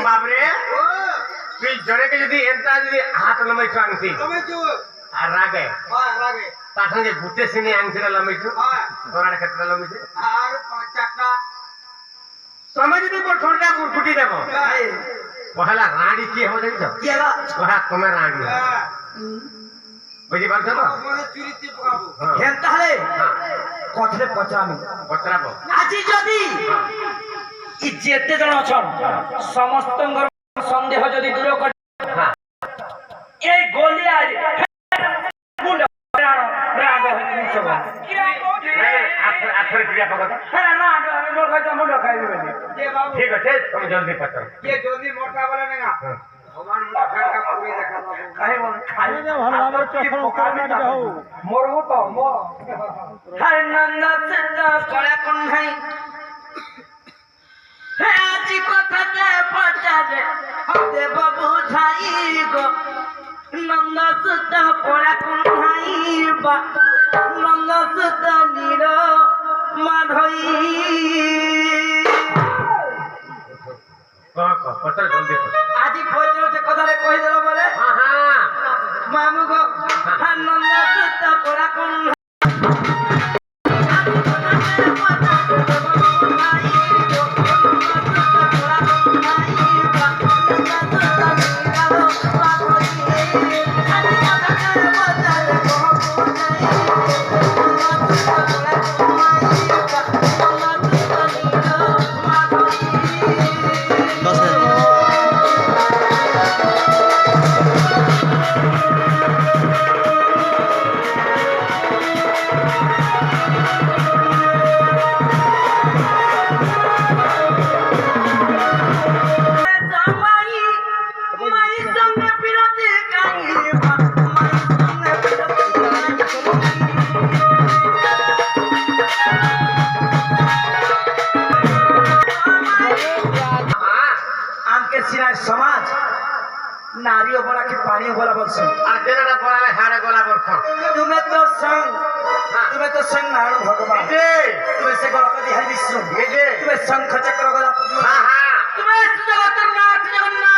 বাবরে তুই জনেকে যদি এন্টা যদি হাত লম্বাইছো আনছি আর রাগে তার সঙ্গে ঘুরতে সিনে আনছিল লম্বাইছো তোরার ক্ষেত্রে লম্বাইছে আর 5-4টা তুমি যদি ছোটটা কুটি দেব পহলা রানী কি হবে জানিস কি হলো ওরা তোমার রানী বুঝি পারছো তো চুরিতে পকাবো হেন তাহলে কথারে পচামি পচরাবো আজি যদি ই যেতে জন অছন সমস্তঙ্গর সন্দেহ যদি দূর করে এই গলিয়ায় মুন্ড রাগ হইনি সব কি রাগ আখর ক্রিয়া পকত হ্যাঁ না মোর কথা মুন্ড খাইবে বলি যে বাবু ঠিক আছে তুমি জলদি পচর কে জলদি মোটা বলে না ভগবান মুন্ডা খানকা পুরি দেখা বাবু খাই বল খাই ভালোভাবে চোখের উপরে না যাও মরবো তো মর হর নন্দ সদা করে কোন নাই হে আজি কথাতে পচারে দেব বুঝাই গো নন্দ সদা করে কোন নাই বা নন্দ সদা নির মাধই পচর জলদি আজি পচরে কথারে কই দেব বলে হ্যাঁ মামু গো নন্দ সদা করে কোন समाज नारी बोला कि पानी बोला बोल আর যেটা পড়ালে হাড়ে গলা বলছো तुम्हें तो संग नारायण भगवान तुम्हें से गणपति हरि विष्णु নিজে तुम्हें शंख चक्र गदा पद्म হ্যাঁ तुम्हें जगन्नाथ जगन्नाथ